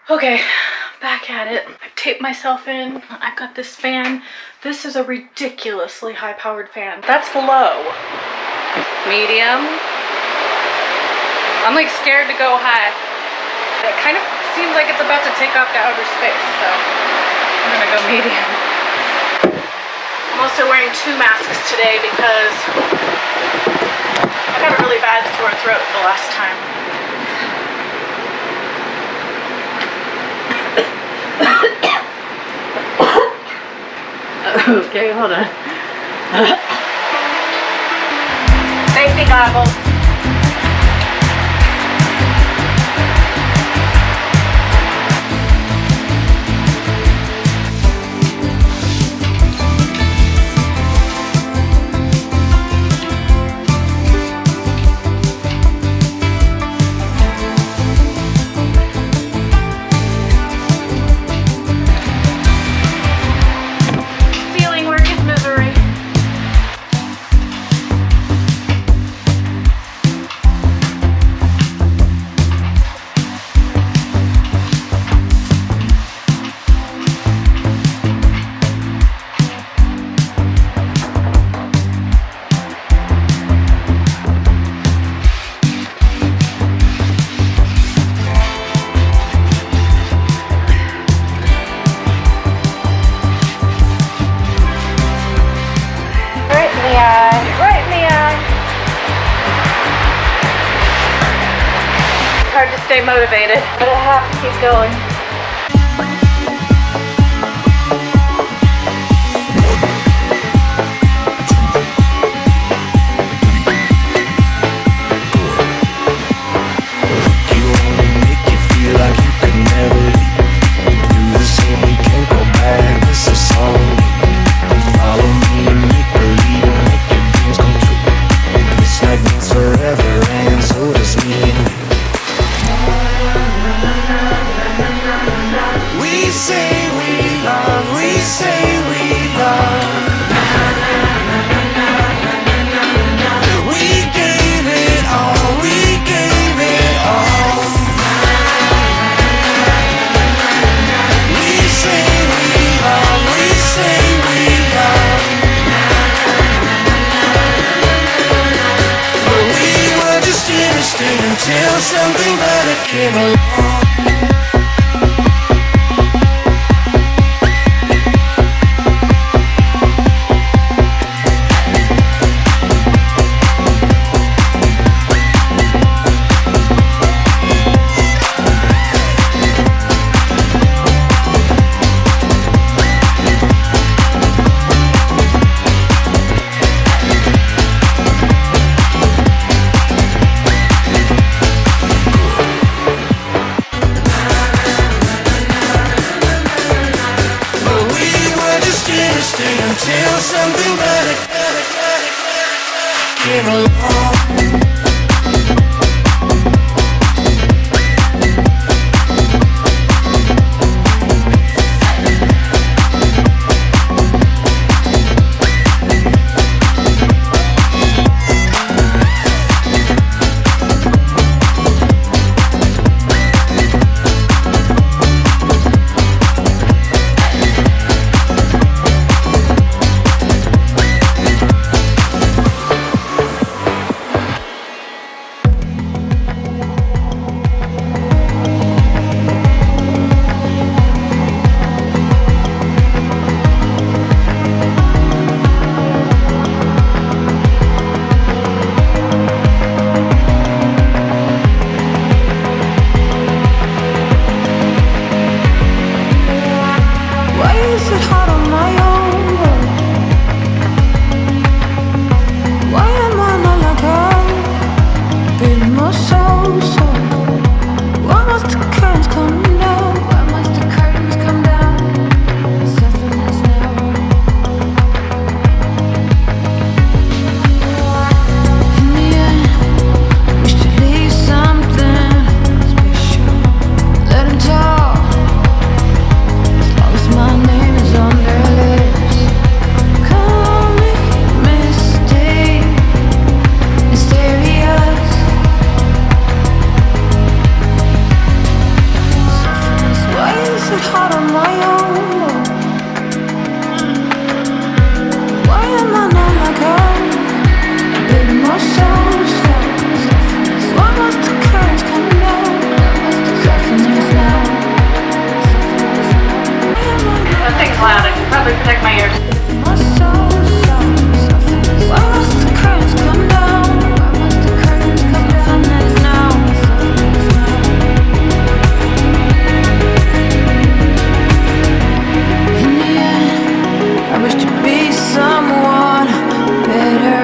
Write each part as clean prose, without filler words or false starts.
Okay, back at it. I taped myself in. I've got this fan. This is a ridiculously high-powered fan. That's low. Medium. I'm like scared to go high. It kind of seems like it's about to take off to outer space, so I'm gonna go medium. I'm also wearing 2 masks today because I got a really bad sore throat the last time. Okay, hold on. Safety goggles. Hard to stay motivated, but I have to keep going. Until something better came along. Until something better came along. my own? Why am I not like her? Baby, my soul's lost. Why must the currents come down? Soften now. That thing's loud. I should probably protect my ears. My soul's lost. Why must the currents come down? Soften now. In the end, I wish to be someone better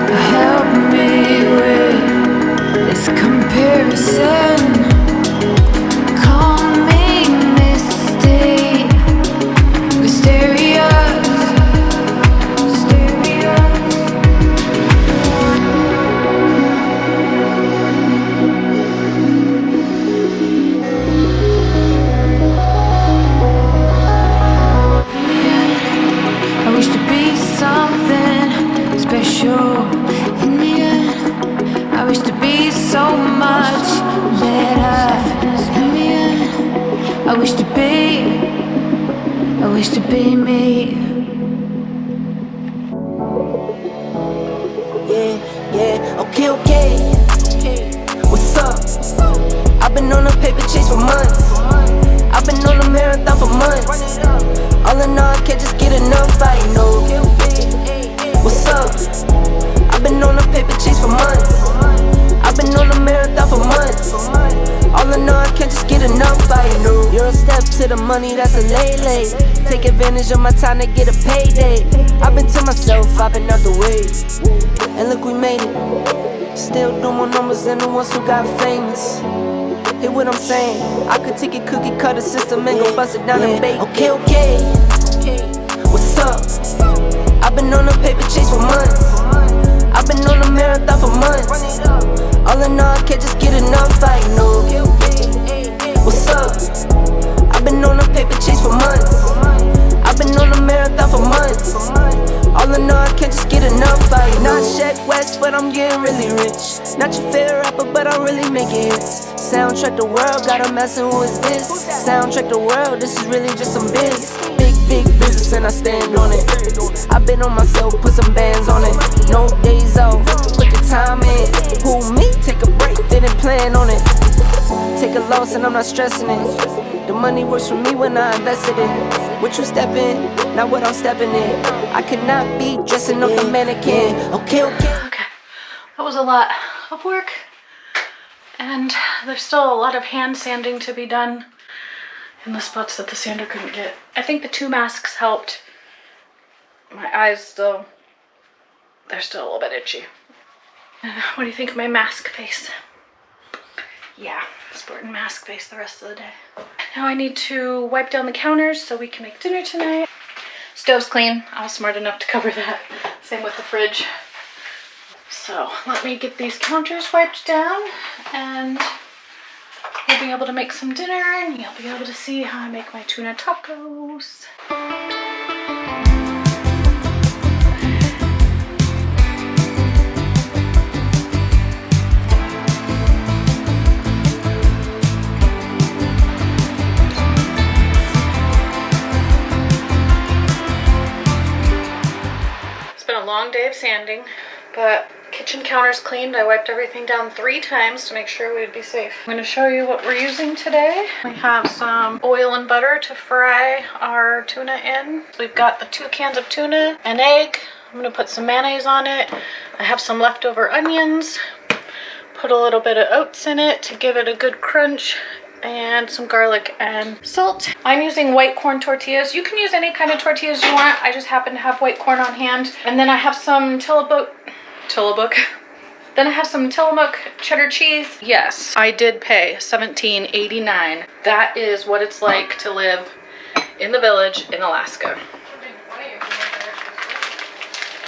to help me with this comparison. Call me misty, mysterious, mysterious. I wish to be something special. In the end, I wish to be so much better. In the end, I wish to be me. Yeah, okay. What's up? I've been on a paper chase for months. I've been on a marathon for months. All in all, I can't just get enough, I know. What's up? I've been on a paper chase for months. I've been on a marathon for months. All in all, I can't just get enough, I know. You're a step to the money, that's a lay. Take advantage of my time to get a payday. I've been to myself, I've been out the way. And look, we made it. Still do more numbers than the ones who got famous. Hear what I'm saying? I could take a cookie cutter system and go bust it down and bake. Okay. What's up? I've been on a paper chase for months. I've been on a marathon for months. All in all, I can't just get enough, I know. What's up? I've been on a paper chase for months. I've been on a marathon for months. All in all, I can't just get enough, I know. Not Sheck West, but I'm getting really rich. Not your favorite rapper, but I'm really making hits. Soundtrack the world, got 'em asking who is this? Soundtrack the world, this is really just some biz. Big business and I stand on it. I've been on myself, put some bands on it. No days off, put the time in. Who me? Take a break, didn't plan on it. Take a loss and I'm not stressing it. The money works for me when I invested it. What you step in, not what I'm stepping in. I could not be dressing up a mannequin. Okay. That was a lot of work. And there's still a lot of hand sanding to be done in the spots that the sander couldn't get. I think the 2 masks helped. My eyes they're still a little bit itchy. What do you think of my mask face? Yeah, sporting mask face the rest of the day. Now I need to wipe down the counters so we can make dinner tonight. Stove's clean. I was smart enough to cover that. Same with the fridge. So let me get these counters wiped down and we'll be able to make some dinner and you'll be able to see how I make my tuna tacos. It's been a long day of sanding, but kitchen counters cleaned. I wiped everything down 3 times to make sure we'd be safe. I'm going to show you what we're using today. We have some oil and butter to fry our tuna in. We've got the 2 cans of tuna, an egg. I'm going to put some mayonnaise on it. I have some leftover onions. Put a little bit of oats in it to give it a good crunch, and some garlic and salt. I'm using white corn tortillas. You can use any kind of tortillas you want. I just happen to have white corn on hand. And then I have some Tillamook. Then I have some Tillamook cheddar cheese. Yes, I did pay $17.89. That is what it's like to live in the village in Alaska.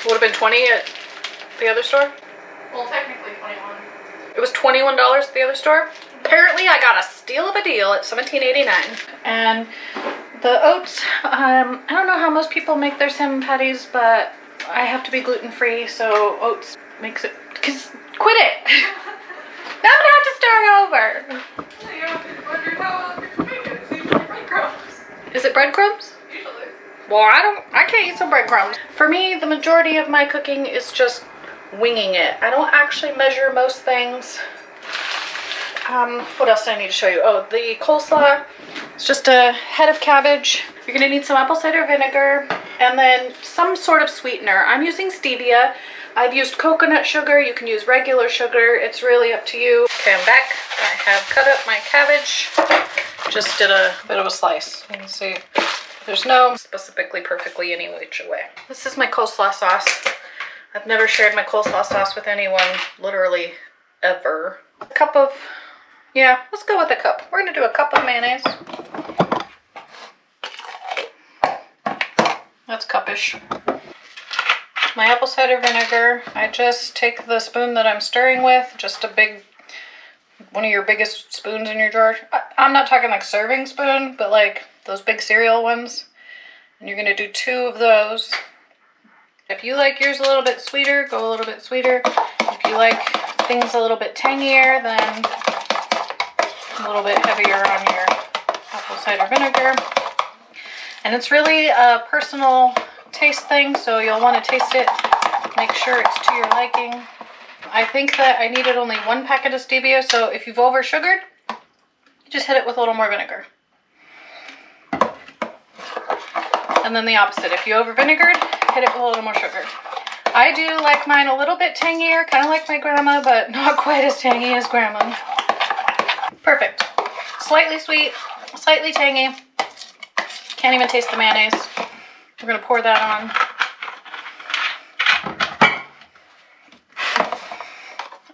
Would have been 20 at the other store? Well, technically 21. It was $21 at the other store? Apparently I got a steal of a deal at $17.89. And the oats, I don't know how most people make their salmon patties, but I have to be gluten-free, so oats makes it, quit it! Now I'm gonna have to start over! You have to wonder how to make it, so you put breadcrumbs. Is it breadcrumbs? Well, I can't eat some breadcrumbs. For me, the majority of my cooking is just winging it. I don't actually measure most things. What else do I need to show you? Oh, the coleslaw. It's just a head of cabbage. You're gonna need some apple cider vinegar and then some sort of sweetener. I'm using stevia. I've used coconut sugar. You can use regular sugar. It's really up to you. Okay, I'm back. I have cut up my cabbage. Just did a bit of a slice. You can see there's no specifically perfectly any which way. This is my coleslaw sauce. I've never shared my coleslaw sauce with anyone, literally ever. A cup of, yeah, let's go with a cup. We're gonna do a cup of mayonnaise. That's cupish. My apple cider vinegar. I just take the spoon that I'm stirring with, just a big, one of your biggest spoons in your drawer. I'm not talking like serving spoon, but like those big cereal ones. And you're gonna do 2 of those. If you like yours a little bit sweeter, go a little bit sweeter. If you like things a little bit tangier, then a little bit heavier on your apple cider vinegar. And it's really a personal taste thing, so you'll want to taste it, make sure it's to your liking. I think that I needed only 1 packet of stevia, so if you've over sugared, just hit it with a little more vinegar. And then the opposite, if you over vinegared, hit it with a little more sugar. I do like mine a little bit tangier, kind of like my grandma, but not quite as tangy as grandma. Perfect. Slightly sweet, slightly tangy. Can't even taste the mayonnaise. We're gonna pour that on.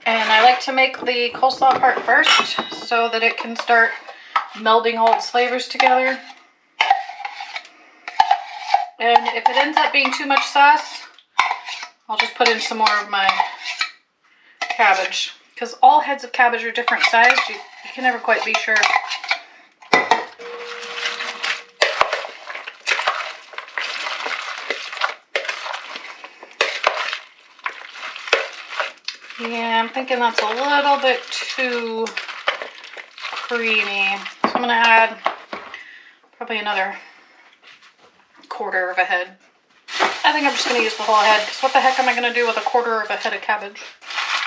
And I like to make the coleslaw part first so that it can start melding all its flavors together. And if it ends up being too much sauce, I'll just put in some more of my cabbage. Because all heads of cabbage are different size, you can never quite be sure. Yeah, I'm thinking that's a little bit too creamy. So I'm gonna add probably another 1/4 of a head. I think I'm just gonna use the whole head, because what the heck am I gonna do with a 1/4 of a head of cabbage?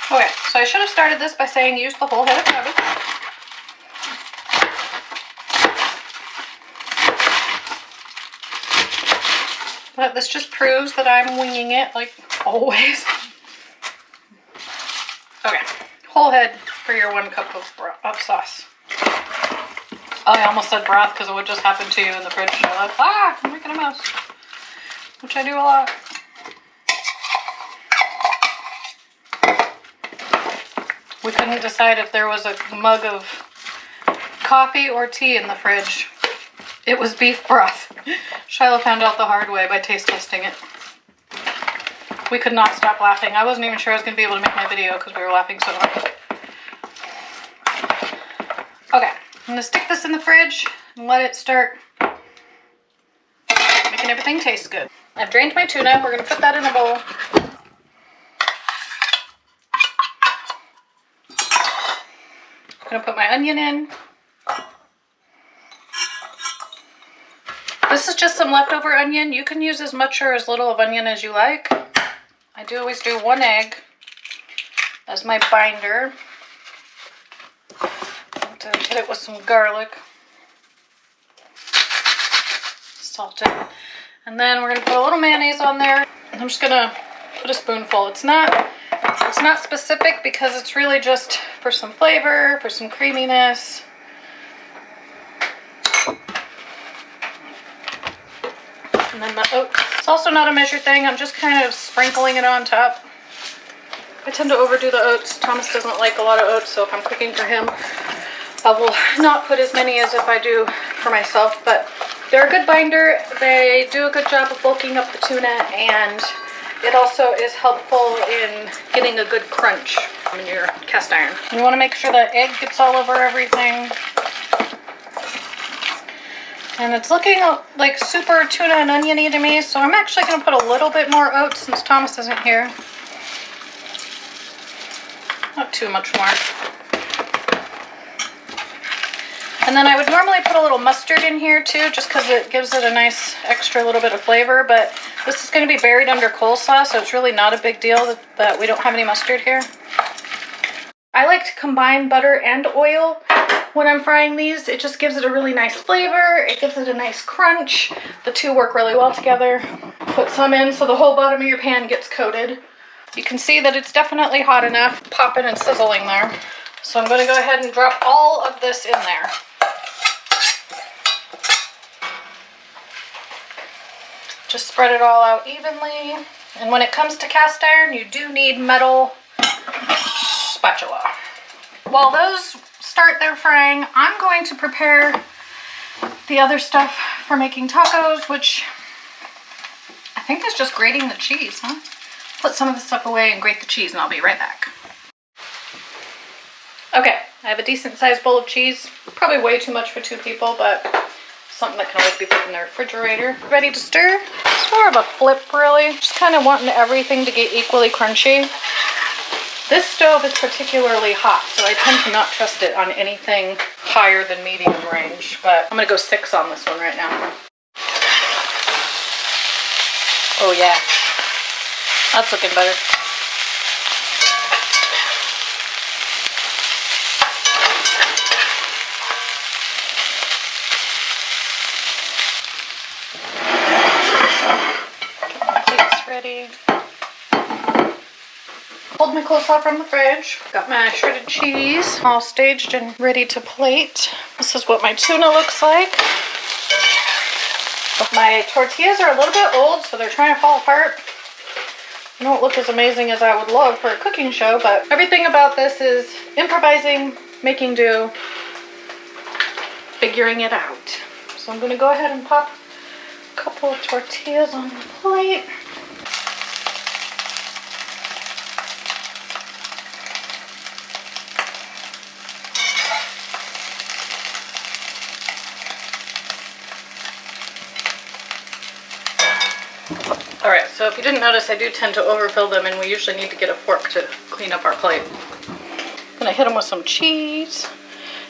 Okay, so I should have started this by saying use the whole head of cabbage. But this just proves that I'm winging it, like always. Okay, whole head for your 1 cup of sauce. Oh, I almost said broth because of what just happened to you in the fridge. So like, I'm making a mess, which I do a lot. We couldn't decide if there was a mug of coffee or tea in the fridge. It was beef broth. Shiloh found out the hard way by taste testing it. We could not stop laughing. I wasn't even sure I was going to be able to make my video because we were laughing so hard. Okay, I'm going to stick this in the fridge and let it start making everything taste good. I've drained my tuna. We're going to put that in a bowl. I'm going to put my onion in. This is just some leftover onion. You can use as much or as little of onion as you like. I do always do 1 egg as my binder. To hit it with some garlic. Salt it. And then we're going to put a little mayonnaise on there. I'm just going to put a spoonful. It's not specific because it's really just for some flavor, for some creaminess. And then the oats. It's also not a measure thing. I'm just kind of sprinkling it on top. I tend to overdo the oats. Thomas doesn't like a lot of oats, so if I'm cooking for him, I will not put as many as if I do for myself. But they're a good binder. They do a good job of bulking up the tuna, and it also is helpful in getting a good crunch in your cast iron. You want to make sure that egg gets all over everything. And it's looking like super tuna and oniony to me, so I'm actually going to put a little bit more oats since Thomas isn't here. Not too much more. And then I would normally put a little mustard in here too, just because it gives it a nice extra little bit of flavor, but this is going to be buried under coleslaw, so it's really not a big deal that we don't have any mustard here. I like to combine butter and oil when I'm frying these. It just gives it a really nice flavor. It gives it a nice crunch. The two work really well together. Put some in so the whole bottom of your pan gets coated. You can see that it's definitely hot enough, popping and sizzling there. So I'm going to go ahead and drop all of this in there. Just spread it all out evenly. And when it comes to cast iron, you do need metal spatula. While those start their frying, I'm going to prepare the other stuff for making tacos, which I think is just grating the cheese, huh? Put some of this stuff away and grate the cheese, and I'll be right back. Okay, I have a decent sized bowl of cheese. Probably way too much for 2 people, but something that can always be put in the refrigerator. Ready to stir? It's more of a flip, really. Just kind of wanting everything to get equally crunchy. This stove is particularly hot, so I tend to not trust it on anything higher than medium range, but I'm gonna go 6 on this one right now. Oh yeah, that's looking better. Ready. Pulled my coleslaw from the fridge. Got my shredded cheese all staged and ready to plate. This is what my tuna looks like. My tortillas are a little bit old, so they're trying to fall apart. They don't look as amazing as I would love for a cooking show, but everything about this is improvising, making do, figuring it out. So I'm gonna go ahead and pop a couple of tortillas on the plate. Alright, so if you didn't notice, I do tend to overfill them, and we usually need to get a fork to clean up our plate. I'm gonna hit them with some cheese.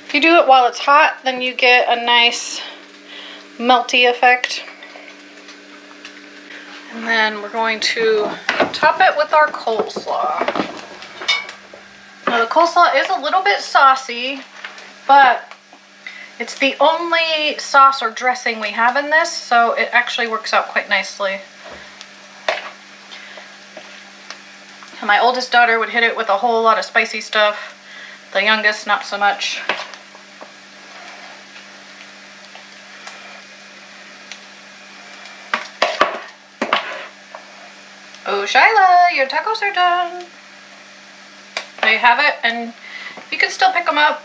If you do it while it's hot, then you get a nice melty effect. And then we're going to top it with our coleslaw. Now the coleslaw is a little bit saucy, but it's the only sauce or dressing we have in this, so it actually works out quite nicely. And my oldest daughter would hit it with a whole lot of spicy stuff. The youngest, not so much. Oh, Shyla, your tacos are done. There you have it, and you can still pick them up.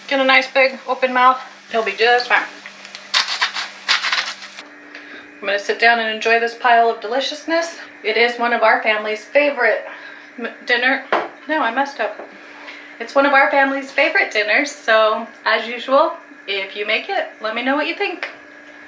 Get a nice big open mouth. It'll be just fine. I'm gonna sit down and enjoy this pile of deliciousness. It is one of our family's favorite dinner. No, I messed up. It's one of our family's favorite dinners, so as usual, if you make it, let me know what you think.